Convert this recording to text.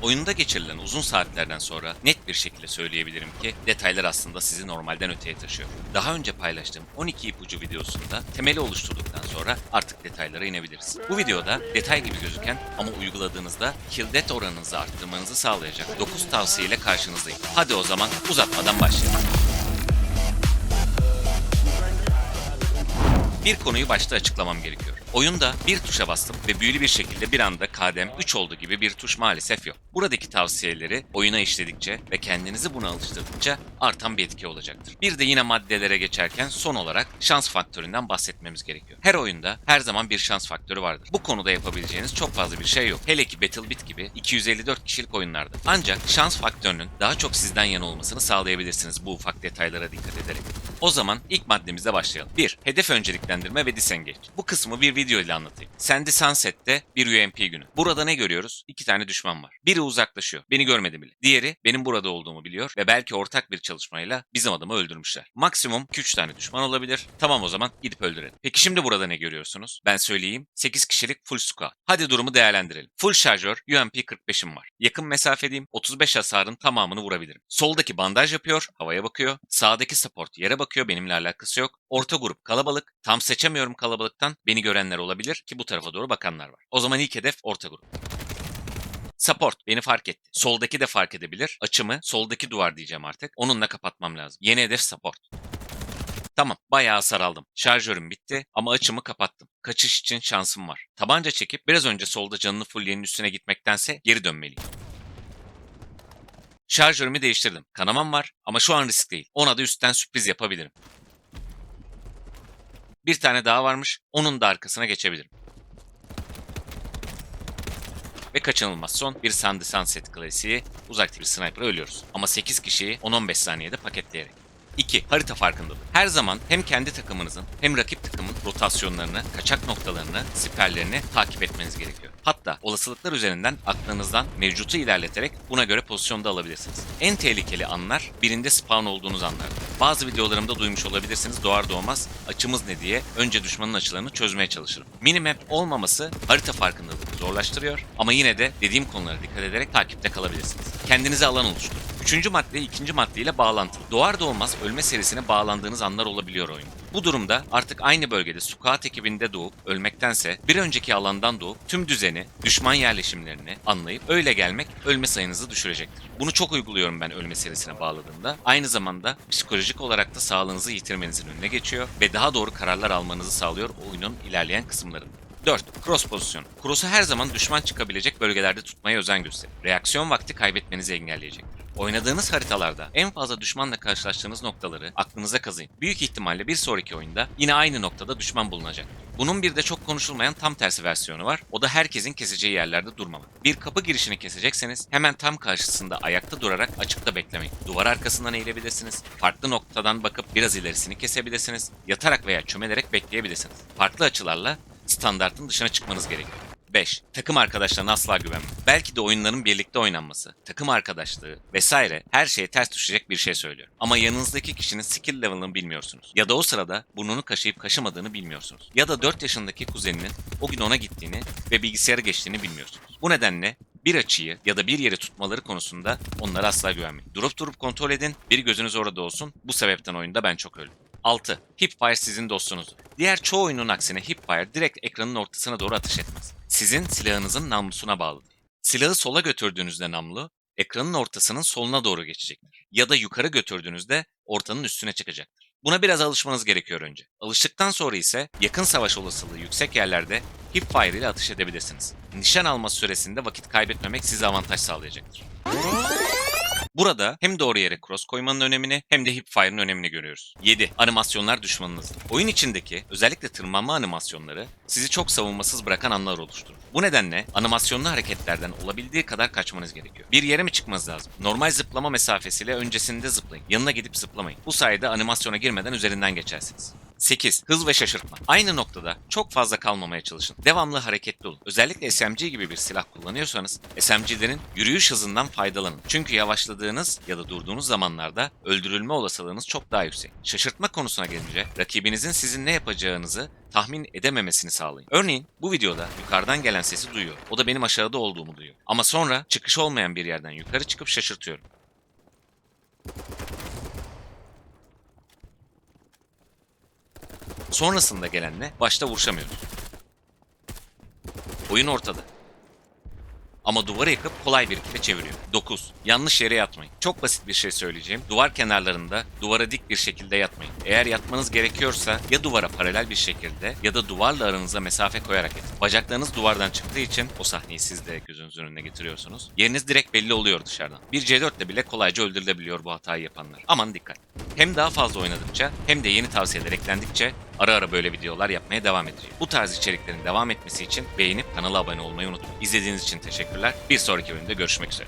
Oyunda geçirilen uzun saatlerden sonra net bir şekilde söyleyebilirim ki detaylar aslında sizi normalden öteye taşıyor. Daha önce paylaştığım 12 ipucu videosunda temeli oluşturduktan sonra artık detaylara inebiliriz. Bu videoda detay gibi gözüken ama uyguladığınızda kill death oranınızı arttırmanızı sağlayacak 9 tavsiye ile karşınızdayım. Hadi o zaman uzatmadan başlayalım. Bir konuyu başta açıklamam gerekiyor. Oyunda bir tuşa bastım ve büyülü bir şekilde bir anda KD'm 3 oldu gibi bir tuş maalesef yok. Buradaki tavsiyeleri oyuna işledikçe ve kendinizi buna alıştırdıkça artan bir etki olacaktır. Bir de yine maddelere geçerken son olarak şans faktöründen bahsetmemiz gerekiyor. Her oyunda her zaman bir şans faktörü vardır. Bu konuda yapabileceğiniz çok fazla bir şey yok. Hele ki BattleBit gibi 254 kişilik oyunlarda. Ancak şans faktörünün daha çok sizden yana olmasını sağlayabilirsiniz bu ufak detaylara dikkat ederek. O zaman ilk maddemizle başlayalım. 1. Hedef önceliklendirme ve disengage. Bu kısmı bir video ile anlatayım. Sandy Sunset'te bir UMP günü. Burada ne görüyoruz? 2 tane düşman var. Biri uzaklaşıyor. Beni görmedi bile. Diğeri benim burada olduğumu biliyor ve belki ortak bir çalışmayla bizim adamı öldürmüşler. Maksimum 2-3 tane düşman olabilir. Tamam o zaman gidip öldürelim. Peki şimdi burada ne görüyorsunuz? Ben söyleyeyim. 8 kişilik full squad. Hadi durumu değerlendirelim. Full şarjör UMP 45'im var. Yakın mesafedeyim. 35 hasarın tamamını vurabilirim. Soldaki bandaj yapıyor. Havaya bakıyor. Sağdaki support yere bakıyor. Benimle alakası yok. Orta grup kalabalık. Tam seçemiyorum kalabalıktan. Beni görenler olabilir ki bu tarafa doğru bakanlar var. O zaman ilk hedef orta grup. Support beni fark etti. Soldaki de fark edebilir. Açımı soldaki duvar diyeceğim artık. Onunla kapatmam lazım. Yeni hedef support. Tamam, bayağı hasar aldım. Şarjörüm bitti ama açımı kapattım. Kaçış için şansım var. Tabanca çekip biraz önce solda canını fullleyenin üstüne gitmektense geri dönmeliyim. Şarjörümü değiştirdim. Kanamam var ama şu an risk değil. Ona da üstten sürpriz yapabilirim. Bir tane daha varmış. Onun da arkasına geçebilirim. Ve kaçınılmaz son bir Sandy Sunset klasiği, uzaktaki bir sniper'a ölüyoruz. Ama 8 kişiyi 10-15 saniyede paketleyerek. 2. Harita farkındalığı. Her zaman hem kendi takımınızın hem rakip takımın rotasyonlarını, kaçak noktalarını, siperlerini takip etmeniz gerekiyor. Hatta olasılıklar üzerinden aklınızdan mevcutu ilerleterek buna göre pozisyonda alabilirsiniz. En tehlikeli anlar birinde spawn olduğunuz anlardır. Bazı videolarımda duymuş olabilirsiniz, doğar doğmaz açımız ne diye önce düşmanın açılarını çözmeye çalışırım. Minimap olmaması harita farkındalığını zorlaştırıyor ama yine de dediğim konulara dikkat ederek takipte kalabilirsiniz. Kendinize alan oluşturun. Üçüncü madde ikinci maddeyle bağlantılı. Doğar doğmaz ölme serisine bağlandığınız anlar olabiliyor oyunda. Bu durumda artık aynı bölgede squad ekibinde doğup ölmektense bir önceki alandan doğup tüm düzeni, düşman yerleşimlerini anlayıp öyle gelmek ölme sayınızı düşürecektir. Bunu çok uyguluyorum ben ölme serisine bağladığımda. Aynı zamanda psikolojik olarak da sağlığınızı yitirmenizin önüne geçiyor ve daha doğru kararlar almanızı sağlıyor oyunun ilerleyen kısımlarında. 4. Cross pozisyon. Cross'u her zaman düşman çıkabilecek bölgelerde tutmaya özen gösterin. Reaksiyon vakti kaybetmenizi engelleyecektir. Oynadığınız haritalarda en fazla düşmanla karşılaştığınız noktaları aklınıza kazıyın. Büyük ihtimalle bir sonraki oyunda yine aynı noktada düşman bulunacak. Bunun bir de çok konuşulmayan tam tersi versiyonu var. O da herkesin keseceği yerlerde durmamak. Bir kapı girişini kesecekseniz hemen tam karşısında ayakta durarak açıkta beklemeyin. Duvar arkasından eğilebilirsiniz. Farklı noktadan bakıp biraz ilerisini kesebilirsiniz. Yatarak veya çömelerek bekleyebilirsiniz. Farklı açılarla standartın dışına çıkmanız gerekiyor. 5. Takım arkadaşlarına asla güvenme. Belki de oyunların birlikte oynanması, takım arkadaşlığı vesaire her şeye ters düşecek bir şey söylüyor. Ama yanınızdaki kişinin skill level'ını bilmiyorsunuz. Ya da o sırada burnunu kaşıyıp kaşımadığını bilmiyorsunuz. Ya da 4 yaşındaki kuzeninin o gün ona gittiğini ve bilgisayara geçtiğini bilmiyorsunuz. Bu nedenle bir açıyı ya da bir yeri tutmaları konusunda onlara asla güvenmeyin. Durup kontrol edin, bir gözünüz orada olsun. Bu sebepten oyunda ben çok öldüm. 6. Hipfire sizin dostunuzdur. Diğer çoğu oyunun aksine Hipfire direkt ekranın ortasına doğru atış etmez. Sizin silahınızın namlusuna bağlıdır. Silahı sola götürdüğünüzde namlu, ekranın ortasının soluna doğru geçecektir. Ya da yukarı götürdüğünüzde ortanın üstüne çıkacaktır. Buna biraz alışmanız gerekiyor önce. Alıştıktan sonra ise yakın savaş olasılığı yüksek yerlerde Hipfire ile atış edebilirsiniz. Nişan alma süresinde vakit kaybetmemek size avantaj sağlayacaktır. Burada hem doğru yere cross koymanın önemini hem de hipfire'ın önemini görüyoruz. 7. Animasyonlar düşmanınızdır. Oyun içindeki özellikle tırmanma animasyonları sizi çok savunmasız bırakan anlar oluşturur. Bu nedenle animasyonlu hareketlerden olabildiği kadar kaçmanız gerekiyor. Bir yere mi çıkmanız lazım? Normal zıplama mesafesiyle öncesinde zıplayın. Yanına gidip zıplamayın. Bu sayede animasyona girmeden üzerinden geçersiniz. 8. Hız ve şaşırtma. Aynı noktada çok fazla kalmamaya çalışın. Devamlı hareketli olun. Özellikle SMG gibi bir silah kullanıyorsanız SMG'lerin yürüyüş hızından faydalanın. Çünkü yavaşladığınız ya da durduğunuz zamanlarda öldürülme olasılığınız çok daha yüksek. Şaşırtma konusuna gelince rakibinizin sizin ne yapacağınızı tahmin edememesini sağlayın. Örneğin bu videoda yukarıdan gelen sesi duyuyor. O da benim aşağıda olduğumu duyuyor. Ama sonra çıkış olmayan bir yerden yukarı çıkıp şaşırtıyorum. Sonrasında gelenle başta vuruşamıyoruz. Oyun ortada. Ama duvarı yıkıp kolay bir iple çeviriyor. 9. Yanlış yere yatmayın. Çok basit bir şey söyleyeceğim. Duvar kenarlarında duvara dik bir şekilde yatmayın. Eğer yatmanız gerekiyorsa ya duvara paralel bir şekilde ya da duvarla aranıza mesafe koyarak yatın. Bacaklarınız duvardan çıktığı için o sahneyi siz de gözünüzün önüne getiriyorsunuz. Yeriniz direkt belli oluyor dışarıdan. Bir C4 ile bile kolayca öldürülebiliyor bu hatayı yapanlar. Aman dikkat. Hem daha fazla oynadıkça hem de yeni tavsiyeler eklendikçe ara ara böyle videolar yapmaya devam edeceğim. Bu tarz içeriklerin devam etmesi için beğenip kanala abone olmayı unutmayın. İzlediğiniz için teşekkürler. Bir sonraki bölümde görüşmek üzere.